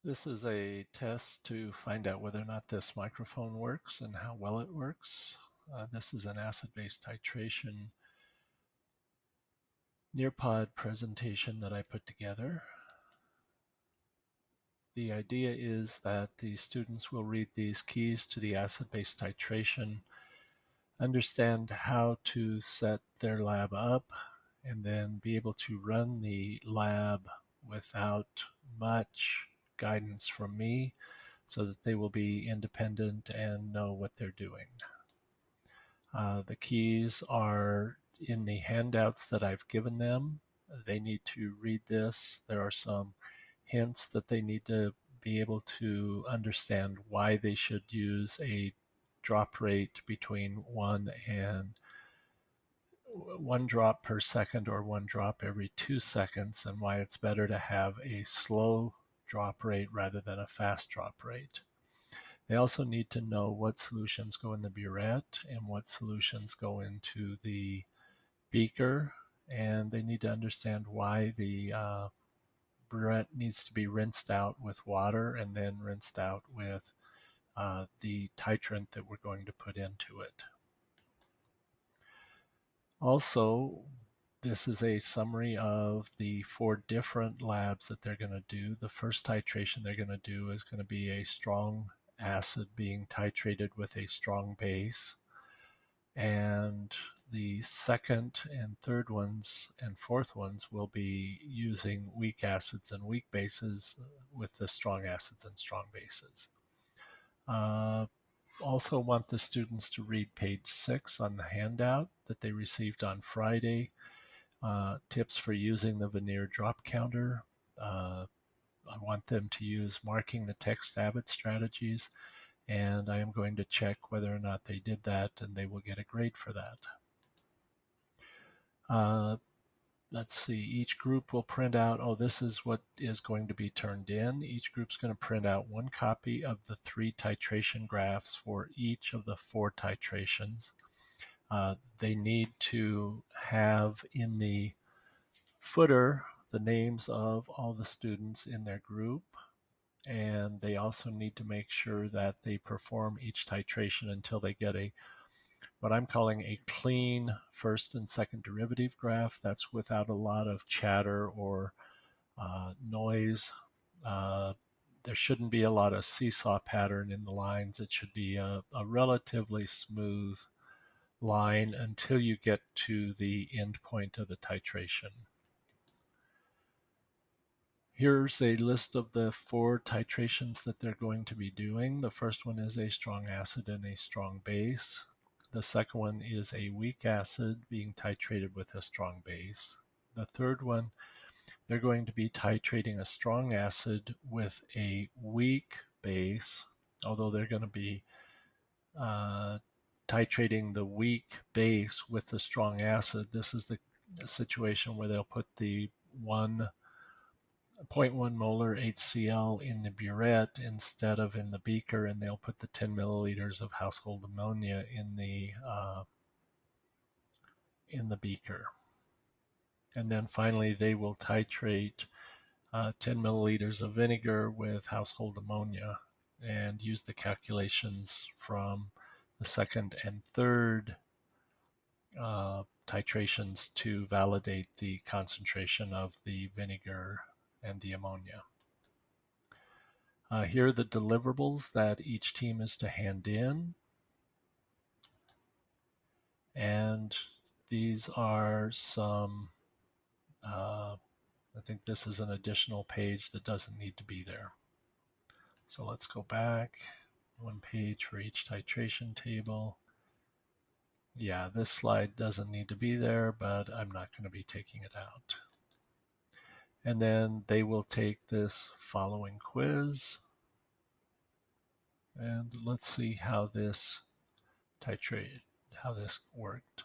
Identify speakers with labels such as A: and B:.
A: This is a test to find out whether or not this microphone works and how well it works. This is an acid-base titration Nearpod presentation that I put together. The idea is that the students will read these keys to the acid-base titration, understand how to set their lab up, and then be able to run the lab without much guidance from me, so that they will be independent and know what they're doing. The keys are in the handouts that I've given them. They need to read this. There are some hints that they need to be able to understand why they should use a drop rate between 1 drop per second or 1 drop every 2 seconds, and why it's better to have a slow drop rate rather than a fast drop rate. They also need to know what solutions go in the burette and what solutions go into the beaker, and they need to understand why the burette needs to be rinsed out with water and then rinsed out with the titrant that we're going to put into it. Also, this is a summary of the 4 different labs that they're going to do. The first titration they're going to do is going to be a strong acid being titrated with a strong base. And the second and third ones and fourth ones will be using weak acids and weak bases with the strong acids and strong bases. Also want the students to read page 6 on the handout that they received on Friday. Tips for using the veneer drop counter. I want them to use marking the text avid strategies, and I am going to check whether or not they did that, and they will get a grade for that. Let's see, each group will print out, this is what is going to be turned in. Each group's going to print out 1 copy of the 3 titration graphs for each of the 4 titrations. They need to have in the footer the names of all the students in their group, and they also need to make sure that they perform each titration until they get what I'm calling a clean first and second derivative graph. That's without a lot of chatter or noise. There shouldn't be a lot of seesaw pattern in the lines. It should be a relatively smooth line until you get to the end point of the titration. Here's a list of the 4 titrations that they're going to be doing. The first one is a strong acid and a strong base. The second one is a weak acid being titrated with a strong base. The third one, they're going to be titrating a strong acid with a weak base, although they're going to be titrating the weak base with the strong acid. This is the situation where they'll put the 0.1 molar HCl in the burette instead of in the beaker, and they'll put the 10 milliliters of household ammonia in the beaker. And then finally, they will titrate 10 milliliters of vinegar with household ammonia and use the calculations from the second and third titrations to validate the concentration of the vinegar and the ammonia. Here are the deliverables that each team is to hand in. And these are some, I think this is an additional page that doesn't need to be there. So let's go back, 1 page for each titration table. Yeah, this slide doesn't need to be there, but I'm not going to be taking it out. And then they will take this following quiz. And let's see how this worked.